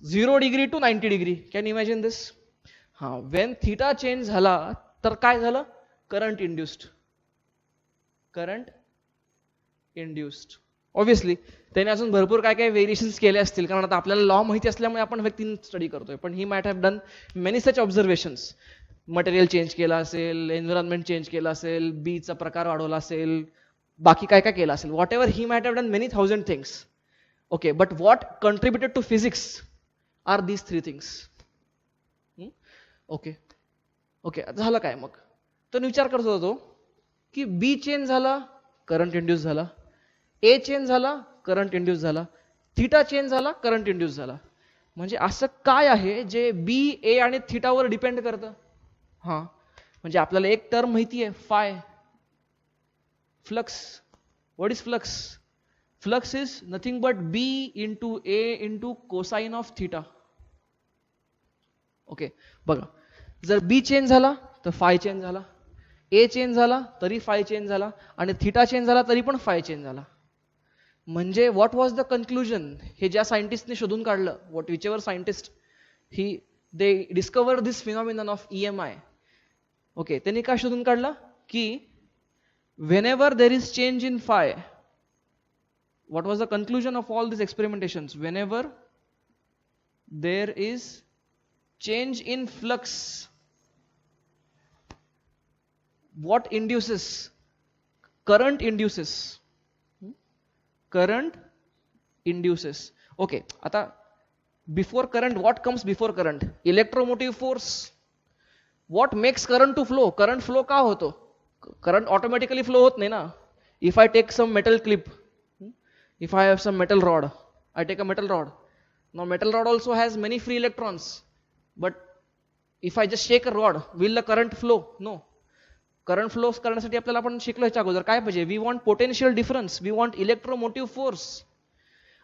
0 degree to 90 degree. Can imagine this? हा, वेन थीटा चेंज झाला तर काय झालं? Current induced. Current induced. Obviously त्याने अजून भरपूर काय काय व्हेरिएशन्स केले असतील, कारण आता आपल्याला लॉ माहिती असल्यामुळे आपण व्यक्ती स्टडी करतोय, पण ही might have done many such observations. Material change केलं असेल, एन्व्हायरमेंट चेंज केलं असेल, बीचा प्रकार वाढवला असेल, बाकी काय काय केलं असेल, whatever he might have done many thousand things. Okay, but what contributed to physics are these three things. Okay okay, झालं काय मग? तर विचार करत होता तो की बी चेंज झाला, करंट इंड्यूस झाला, ए चेंज झाला, करंट इंड्यूस झाला, थीटा चेंज झाला, करंट इंड्यूस झाला. म्हणजे असं काय आहे जे बी, ए आणि थीटावर डिपेंड करतं? हा, म्हणजे आपल्याला एक टर्म माहिती आहे, phi, flux. What is flux? Flux is nothing but B into A into cosine of theta. Okay, बघा, जर बी चेंज झाला तर फाय चेंज झाला, ए चेंज झाला तरी फाय चेंज झाला, आणि थीटा चेंज झाला तरी पण फाय चेंज झाला. म्हणजे व्हॉट वॉज द कन्क्लुजन? हे ज्या सायंटिस्टने शोधून काढलं, what which ever scientist, he they discover this phenomenon of EMI. Okay, त्यांनी काय शोधून काढलं की whenever there is change in phi, what was the conclusion of all these experimentations? Whenever there is change in flux, what induces? Current induces. Current induces. Okay, आता before current, what comes before current? Electromotive force. What makes current to flow? Current flow का होतो? Current automatically flow होत नाही ना. If I take some metal clip, if I have some metal rod, I take a metal rod. Now metal rod also has many free electrons, but if I just shake a rod, will the current flow? No. Current flow करण्यासाठी आपल्याला आपण शिकलो ह्याच्या अगोदर काय पाहिजे? We want potential difference, we want electromotive force.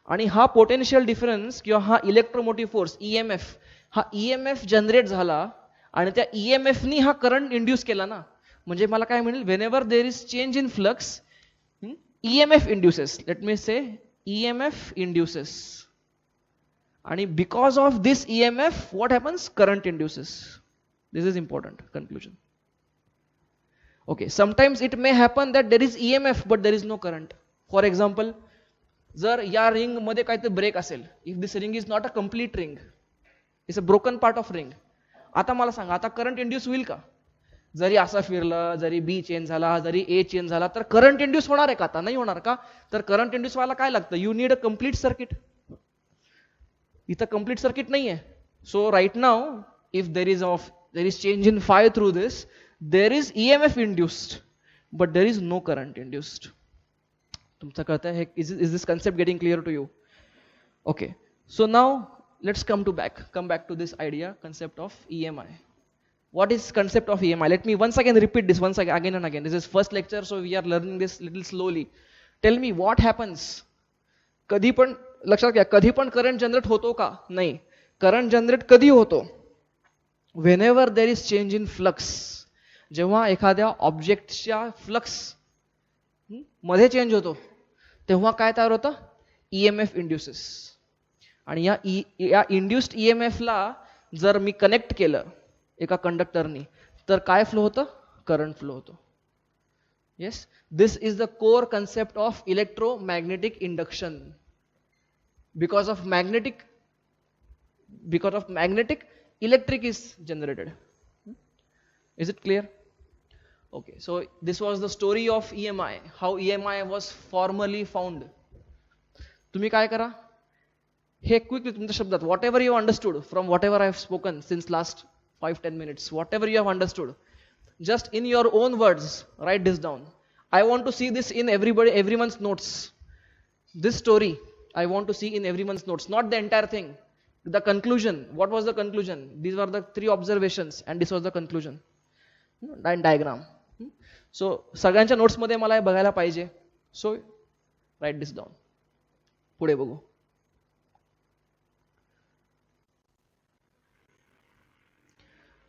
आणि हा पोटेन्शियल डिफरन्स किंवा हा इलेक्ट्रोमोटिव्ह फोर्स EMF, हा EMF जनरेट झाला आणि त्या EMFनी हा करंट इंड्यूस केला ना. म्हणजे मला काय म्हणेल, whenever there is change in flux, EMF induces. Let me say EMF induces, आणि because of this EMF what happens? Current induces. This is important conclusion. Okay, sometimes it may happen that there is EMF but there is no current. For example, जर या ring मध्ये काहीतरी break असेल, if this ring is not a complete ring, it's a broken part of ring, आता मला सांगा, आता current induce होईल का? जरी असं फिरलं, जरी बी चेंज झाला, जरी ए चेंज झाला, तर करंट इंड्यूस होणार आहे का? आता नाही होणार का? तर करंट इंड्यूस व्हायला काय लागतं? You need a complete circuit. इथं कम्प्लीट सर्किट नाही आहे. So right now, if there is change in phi through this, there is EMF induced but there is no current induced. तुमचा कळतंय हे? Is this concept getting clear to you? Okay, so now let's come back to this idea, concept of EMI. What is concept of EMI? Let me once again repeat this again and again. This is first lecture, so we are learning this little slowly. Tell me what happens. कधी पण लक्षात घ्या, कधी पण current generate होतो का? नाही. Current generate कधी होतो? whenever there is change in flux. जेव्हा एखाद्या ऑब्जेक्टच्या फ्लक्स मध्ये चेंज होतो तेव्हा काय तयार होतं? EMF induces. आणि या इंड्युस्ड EMF ला जर मी कनेक्ट केलं एका कंडक्टरनी तर काय फ्लो होतं? करंट फ्लो होतो. Yes, this is the core concept of electromagnetic induction. Because of magnetic electric is generated. Is it clear? Okay, so this was the story of EMI, how EMI was formally found. तुम्ही काय करा, हे quickly तुमच्या शब्दात, whatever you understood from whatever I have spoken since last 5-10 minutes, whatever you have understood, just in your own words write this down. I want to see this in everyone's notes. This story I want to see in everyone's notes, not the entire thing. The conclusion, what was the conclusion? These were the 3 observations and this was the conclusion. Diagram. So सगळ्यांच्या नोट्समध्ये मला हे बघायला पाहिजे. So right दिस down. पुढे बघू.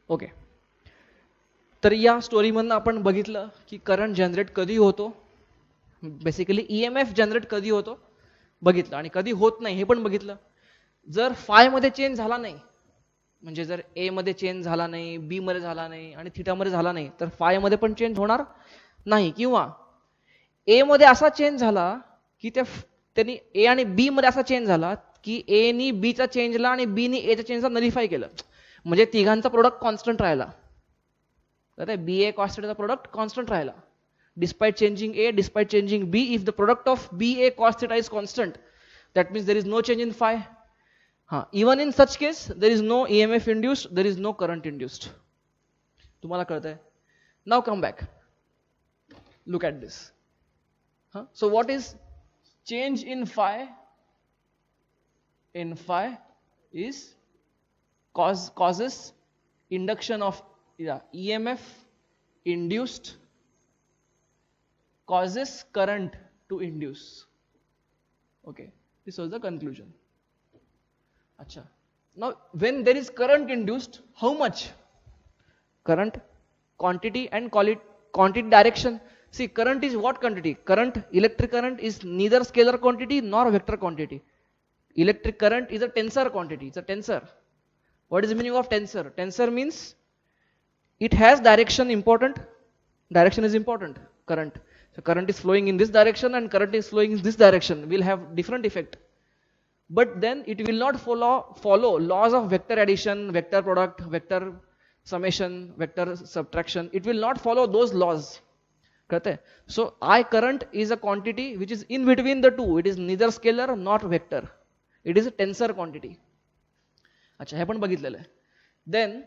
Okay. तर या स्टोरीमधनं आपण बघितलं की करंट जनरेट कधी होतो, बेसिकली ईएमएफ जनरेट कधी होतो बघितलं, आणि कधी होत नाही हे पण बघितलं. जर फाय मध्ये चेंज झाला नाही, म्हणजे जर ए मध्ये चेंज झाला नाही, बी मध्ये झाला नाही आणि थीटा मध्ये झाला नाही, तर फाय मध्ये पण चेंज होणार नाही. किंवा ए मध्ये असा चेंज झाला की त्यांनी ए आणि बी मध्ये असा चेंज झाला की ए नी बीचा चेंजला आणि बी नी एच्या चेंजला नलिफाय केलं, म्हणजे तिघांचा प्रोडक्ट कॉन्स्टंट राहिला. बी ए कॉन्स्टंटचा प्रोडक्ट कॉन्स्टंट राहिला despite changing A, despite changing B. If the product of BA cos theta is constant, that means there is no change in phi. Even in such case, there is no EMF induced, there is no current induced. तुम्हाला कळतंय? Now come back. Look at this. So what is change in phi? In phi is causes induction of EMF induced causes current to induce. Okay, this was the conclusion. Acha. Now when there is current induced, how much current, quantity and quantity direction. See, current is what quantity? Current, electric current is neither scalar quantity nor vector quantity. Electric current is a tensor quantity. It's a tensor. What is the meaning of tensor? Tensor means it has direction important. Direction is important. Current. So current is flowing in this direction and current is flowing in this direction, will have different effect. But then it will not follow laws of vector addition, vector product, vector summation, vector subtraction. It will not follow those laws. So I current is a quantity which is in between the two. It is neither scalar nor vector. It is a tensor quantity. अच्छा, हे पण बघितलेलं आहे. Then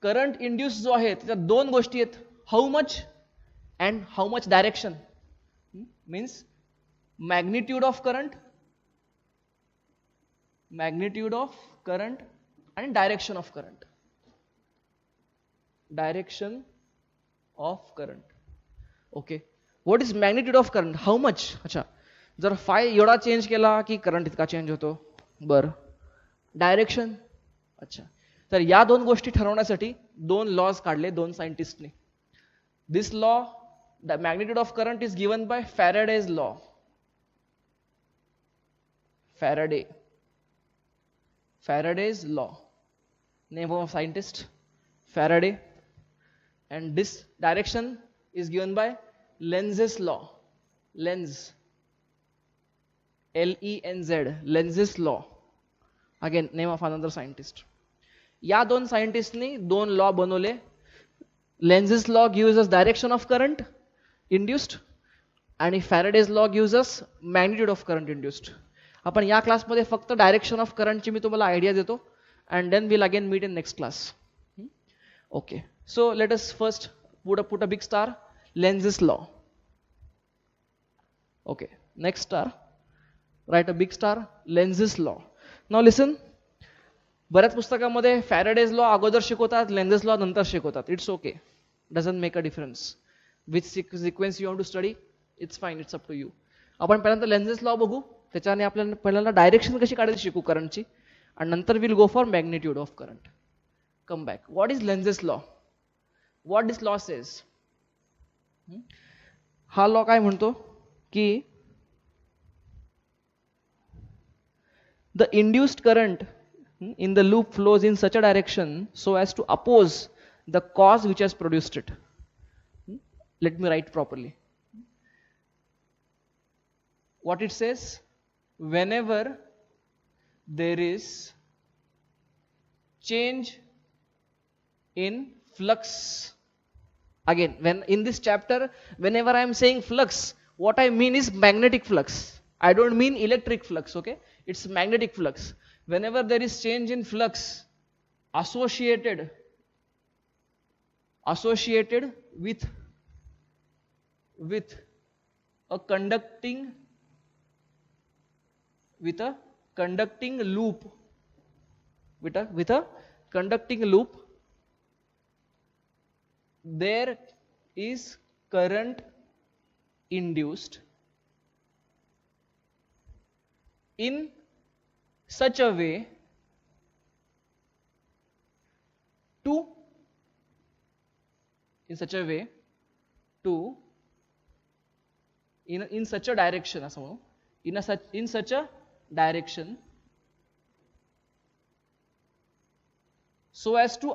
current induced जो आहे त्याच्या दोन गोष्टी आहेत, how much and how much direction. Means magnitude of current and direction of current. Direction of current. Okay, what is magnitude of current? How much? अच्छा, जर phi एवढा चेंज केला की करंट इतका चेंज होतो. बर, डायरेक्शन. अच्छा, तर या दोन गोष्टी ठरवण्यासाठी दोन लॉज काढले दोन सायंटिस्टने. दिस law, the magnitude of current is given by Faraday's law. Faraday's law. Name of scientist Faraday. And this direction is given by Lenz's law. Lenz, Lenz, Lenz's law. Again, name of another scientist. या दोन सायंटिस्टनी दोन law बनवले. Lenz's law gives us direction of current induced आणि Faraday's law gives us magnitude of current induced. आपण या क्लासमध्ये फक्त direction of करंटची मी तुम्हाला आयडिया देतो, and then we'll again meet in next class. Okay, so let us first put a big star, Lenz's law. Okay, next star, write a big star, Lenz's law. Now listen, बऱ्याच पुस्तकामध्ये Faraday's law अगोदर शिकवतात, लेन्झेस law नंतर शिकवतात. It's okay, doesn't make a difference. Which sequence you want to study, it's fine, it's up to you. आपण पहिल्यांदा लेन्झेस law बघू, त्याच्याने आपल्याला पहिल्यांदा डायरेक्शन कशी काढायची शिकू करंटची, आणि नंतर will go for magnitude of current. Come back. What is Lenz's law? What this law says? हा लॉ काय म्हणतो की the induced current in the loop flows in such a direction so as to oppose the cause which has produced it. Let me write properly. What it says, whenever there is change in flux, again, when in this chapter, whenever I am saying flux, what I mean is magnetic flux. I don't mean electric flux, okay? It's magnetic flux. Whenever there is change in flux associated with a conducting loop, there is current induced in such a way to in such a way to in such a direction असं म्हणू in such a direction so as to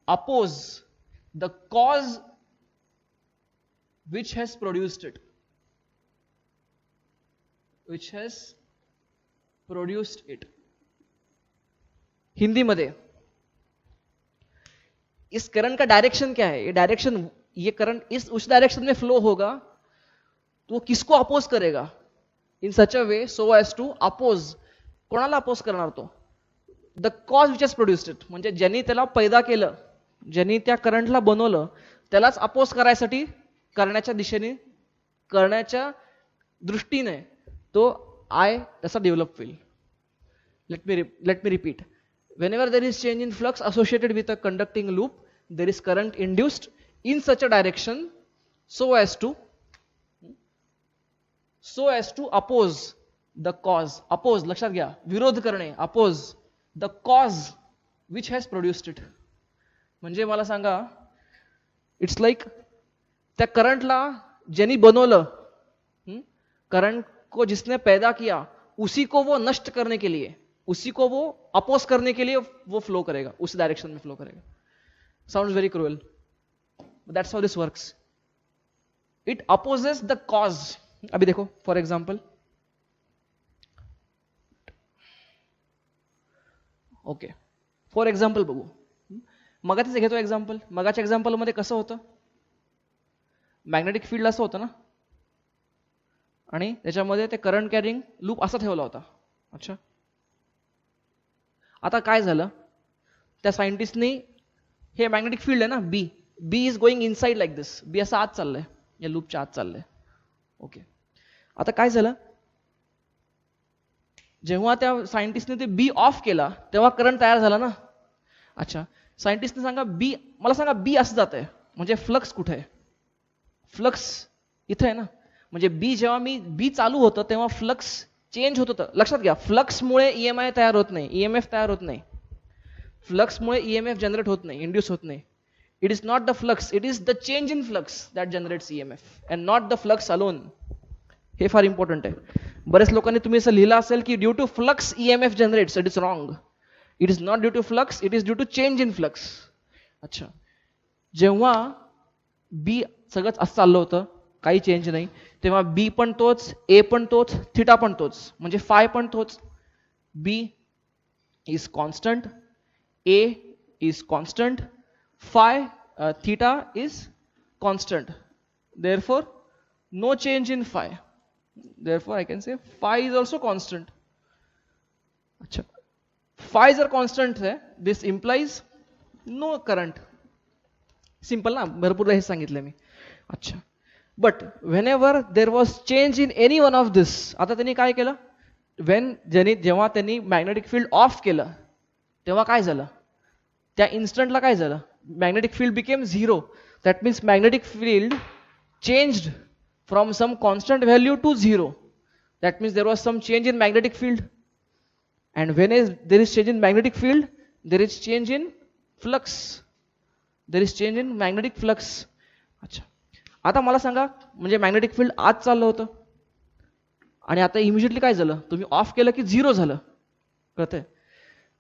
oppose the cause which has produced it, Hindi में इस current का direction क्या है? ये direction, ये current उस direction में फ्लो होगा तो वो किसको अपोज करेगा? In such a way so as to oppose, कोणाला अपोज करणार तो? The cause which has produced it, म्हणजे ज्यांनी त्याला पैदा केलं, ज्यांनी त्या करंटला बनवलं, त्यालाच अपोज करायसाठी करण्याच्या दिशेने, करण्याच्या दृष्टीने तो आय तसा डेव्हलप होईल. Let me repeat. Whenever there is change in flux associated with a conducting loop, there is current induced in such a direction so as to oppose the cause. Oppose, लक्षात घ्या, विरोध करणे, oppose the cause which has produced it. म्हणजे मला सांगा, it's like त्या करंटला ज्यांनी बनवलं, करंट को जिसने पैदा किया, उसी को वो नष्ट करने के लिए, उसी को वो अपोज करने के लिए वो फ्लो करेगा, उस डायरेक्शन में फ्लो करेगा. Sounds very cruel, that's how this works. It opposes the cause. अभी देखो for example, okay, for example बघू. मगाचीच घेतो एक्झाम्पल. मगाच्या एक्झाम्पल मध्ये कसं होतं? मॅग्नेटिक फील्ड असं होतं ना, आणि त्याच्यामध्ये ते करंट कॅरिंग लूप असा ठेवला होता. अच्छा, आता काय झालं? त्या सायंटिस्टनी, हे मॅग्नेटिक फील्ड आहे ना, बी इज गोइंग इनसाइड लाईक दिस. बी असं आत चाललंय, या लूपच्या आत चाललंय. ओके, आता काय झालं? जेव्हा त्या सायंटिस्टने ते बी ऑफ केला तेव्हा करंट तयार झाला ना. अच्छा, सायंटिस्टने सांगा बी, मला सांगा बी असं जात आहे, म्हणजे फ्लक्स कुठे आहे? फ्लक्स इथे आहे ना. म्हणजे बी, जेव्हा मी बी चालू होतं तेव्हा फ्लक्स चेंज होत होतं. लक्षात घ्या, फ्लक्समुळे ईएमआय तयार होत नाही, ईएमएफ तयार होत नाही. फ्लक्समुळे ईएमएफ जनरेट होत नाही, इंड्यूस होत नाही. It is not the flux, it is the change in flux that generates EMF and not the flux alone. हे फार इम्पॉर्टंट आहे. बरेच लोकांनी तुम्ही असं लिहिलं असेल की due to flux EMF generates. It is wrong. It is not due to flux, it is due to change in flux. अच्छा, जेव्हा बी सगळंच असं चाललं होतं, काही चेंज नाही, तेव्हा बी पण तोच, ए पण तोच, थिटा पण तोच, म्हणजे फाय पण तोच. B is constant, A is constant, phi theta is constant. Therefore no change in phi. Therefore I can say phi is also constant. अच्छा, फाय जर कॉन्स्टंट है, this implies no current. Simple ना, भरपूर हे सांगितलं मी. अच्छा, but whenever there was change in any one of this, आता त्यांनी काय केलं? जेव्हा त्यांनी मॅग्नेटिक फील्ड ऑफ केलं तेव्हा काय झालं? त्या इन्स्टंटला काय झालं? Magnetic field became zero. That means magnetic field changed from some constant value to zero. That means there was some change in magnetic field. And when there is change in magnetic field, there is change in flux. There is change in magnetic flux. अच्छा, आता मला सांगा, म्हणजे magnetic field आत चाललं होतं आणि आता इमिजिएटली काय झालं? तुम्ही ऑफ केलं की झिरो झालं. कळतंय?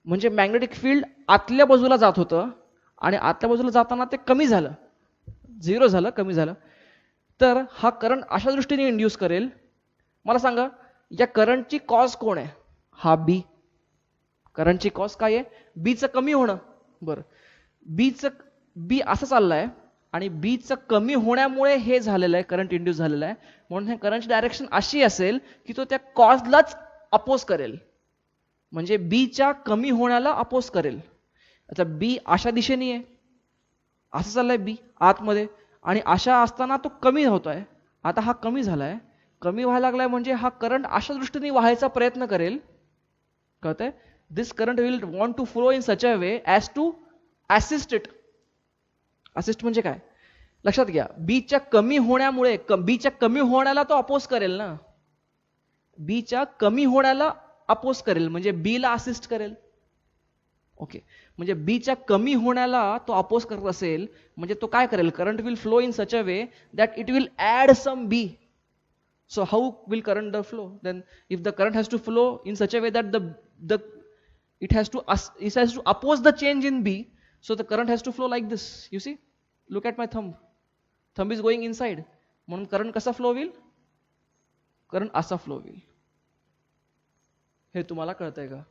म्हणजे मॅग्नेटिक फील्ड आतल्या बाजूला जात होतं आणि आतल्या बाजूला जाताना ते कमी झालं, झिरो झालं, कमी झालं. तर हा करंट अशा दृष्टीने इंड्यूस करेल. मला सांगा, या करंटची कॉज कोण आहे? हा बी. करंटची कॉज काय आहे? बीचं कमी होणं. बरं, बी असं चाललंय आणि बीचं कमी होण्यामुळे हे झालेलं आहे, करंट इंड्यूस झालेलं आहे. म्हणून हे करंटची डायरेक्शन अशी असेल की तो त्या कॉजलाच अपोज करेल, म्हणजे बीच्या कमी होण्याला अपोज करेल. आता बी अशा दिशेने आहे, असं चाललंय बी आतमध्ये, आणि अशा असताना तो कमी होतोय. आता हा कमी झालाय, कमी व्हायला लागलाय, म्हणजे हा करंट अशा दृष्टीने वाहायचा प्रयत्न करेल. कळतंय? This current will want to flow in such a way as to assist it. Assist म्हणजे काय? लक्षात घ्या, बीच्या कमी होण्यामुळे, बीच्या कमी होण्याला तो अपोज करेल ना. बीच्या कमी होण्याला अपोज करेल म्हणजे बीला असिस्ट करेल. ओके, म्हणजे बीच्या कमी होण्याला तो अपोज करत असेल, म्हणजे तो काय करेल, current will flow in such a way that it will add some B. So how will current the flow? Then if the current has to flow in such a way that the it has to oppose the change in B, so the current has to flow like this. You see, look at my thumb is going inside, म्हणून current कसा flow होईल, current असा flow होईल. हे तुम्हाला कळतंय का?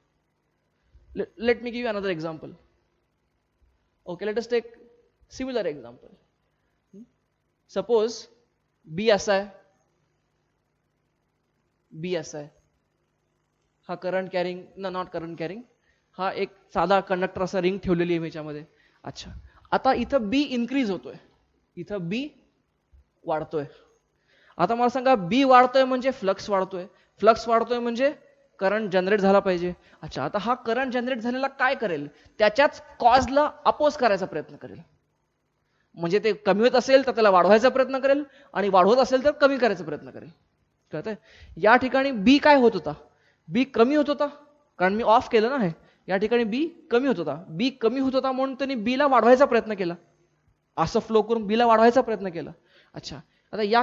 Let me give you another example. Okay, let us take similar example. Suppose B असा आहे, बी असा आहे, हा current carrying not current carrying, हा एक साधा कंडक्टर असा रिंग ठेवलेली आहे ह्याच्यामध्ये. अच्छा, आता इथं बी इन्क्रीज होतोय, इथं बी वाढतोय. आता मला सांगा, बी वाढतोय म्हणजे फ्लक्स वाढतोय, फ्लक्स वाढतोय म्हणजे करंट जनरेट झाला पाहिजे. अच्छा, आता हा करंट जनरेट झालेला काय करेल, त्याच्याच कॉजला अपोज करायचा प्रयत्न करेल. म्हणजे ते कमी होत असेल तर त्याला वाढवायचा प्रयत्न करेल, आणि वाढवत असेल तर कमी करायचा प्रयत्न करेल. कळतंय? या ठिकाणी बी काय होत होता, बी कमी होत होता, कारण मी ऑफ केलं ना हे. या ठिकाणी बी कमी होत होता, बी कमी होत होता म्हणून त्यांनी बीला वाढवायचा प्रयत्न केला, असं फ्लो करून बीला वाढवायचा प्रयत्न केला. अच्छा, आता या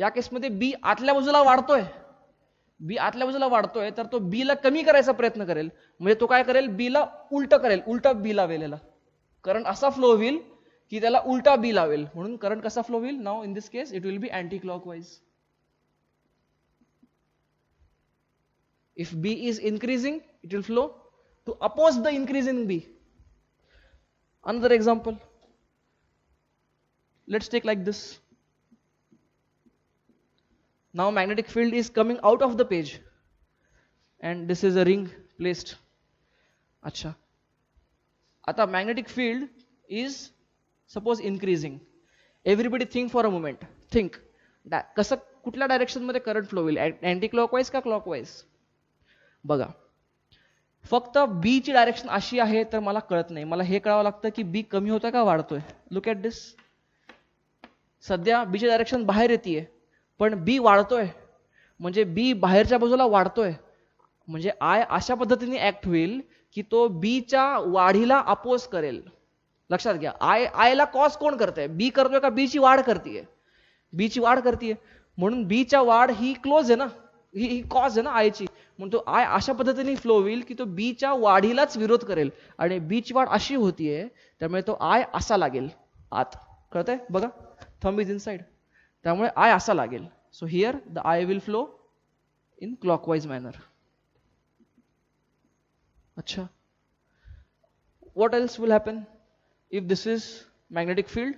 केसमध्ये बी आतल्या बाजूला वाढतोय, बी आतल्या बाजूला वाढतोय, तर तो बीला कमी करायचा प्रयत्न करेल. म्हणजे तो काय करेल, बीला उलट करेल, उलटा बी लावेल. करंट असा फ्लो होईल की त्याला उलटा बी लावेल. म्हणून करंट कसा फ्लो होईल, now in this case it will be anti clockwise. If B is increasing, it will flow to oppose the increase in B. Another example, let's take like this. Now magnetic field is coming out of the page and this is a ring placed. Acha, आता magnetic field is suppose increasing. Everybody think for a moment, think कसं कुठल्या direction मध्ये current flow होईल, anti clockwise का clockwise. बघा, फक्त बी ची direction अशी आहे तर मला कळत नाही, मला हे कळावं लागतं की बी कमी होतोय का वाढतोय. लुक ॲट दिस, सध्या बी ची डायरेक्शन बाहेर येते, पण बी वाढतोय, म्हणजे बी बाहेरच्या बाजूला वाढतोय, म्हणजे आय अशा पद्धतीने ऍक्ट होईल की तो बी च्या वाढीला अपोज करेल. लक्षात घ्या, आयला कॉज कोण करतंय, बी करतोय का बी ची वाढ करतेय, बी ची वाढ करतेय. म्हणून बी च्या वाढ ही क्लोज आहे ना, ही कॉज आहे ना आयची, म्हणून तो आय अशा पद्धतीने फ्लो होईल की तो बी च्या वाढीलाच विरोध करेल, आणि बी ची वाढ अशी होतीये त्यामुळे तो आय असा लागेल आत. कळतंय? बघा, थंब इज इनसाइड, त्यामुळे आय असा लागेल. So here the I will flow in clockwise manner. अच्छा, what else will happen if this is magnetic field.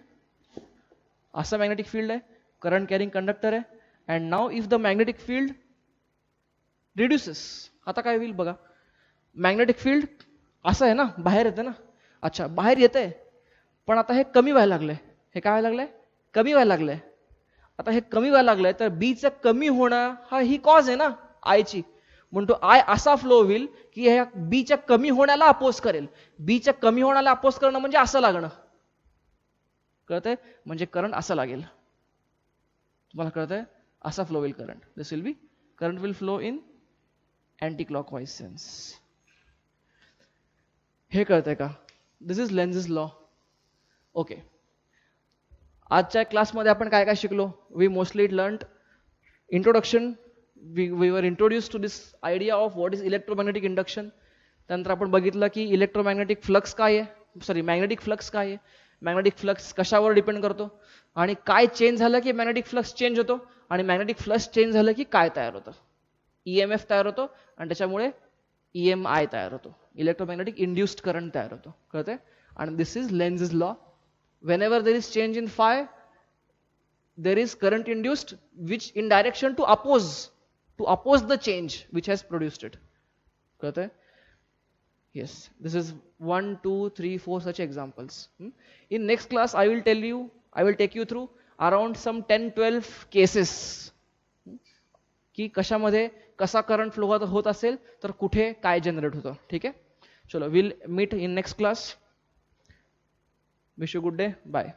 असा मॅग्नेटिक फील्ड आहे, करंट कॅरिंग कंडक्टर आहे, and now if the magnetic field reduces, आता काय होईल बघा, मॅग्नेटिक फील्ड असं आहे ना, बाहेर येते ना. अच्छा, बाहेर येते, पण आता हे कमी व्हायला लागलंय. हे काय व्हायला लागलंय, कमी व्हायला लागलंय. आता हे कमी व्हायला लागलंय तर बीचं कमी होणं हा ही कॉज आहे ना आयची, म्हणून तो आय असा फ्लो होईल की ह्या बीच्या कमी होण्याला अपोज करेल. बीच्या कमी होण्याला अपोज करणं म्हणजे असं लागणं. कळतंय? म्हणजे करंट असं लागेल. तुम्हाला कळतंय? असा फ्लो होईल current. This will be, current will flow in anticlockwise sense. हे कळतंय का? This is Lenz's law. Okay, आजच्या क्लासमध्ये आपण काय काय शिकलो? We mostly learned introduction. we were introduced to this idea of what is electromagnetic induction. त्यानंतर आपण बघितलं की इलेक्ट्रोमॅग्नेटिक फ्लक्स काय आहे, सॉरी मॅग्नेटिक फ्लक्स काय आहे, मॅग्नेटिक फ्लक्स कशावर डिपेंड करतो, आणि काय चेंज झालं की मॅग्नेटिक फ्लक्स चेंज होतो, आणि मॅग्नेटिक फ्लक्स चेंज झालं की काय तयार होतं, EMF तयार होतो, आणि त्याच्यामुळे EMI तयार होतो, इलेक्ट्रोमॅग्नेटिक इंड्युस्ड करंट तयार होतो. कळतंय? आणि this is Lenz's law. whenever there is change in phi, there is current induced which in direction to oppose the change which has produced it. Karte? Yes, this is 1 2 3 4 such examples. In next class I will take you through around some 10-12 cases की कशामध्ये कसा current flow होत असेल तर कुठे काय generate होतं. ठीक आहे, चलो, will meet in next class. Wish you good day, bye.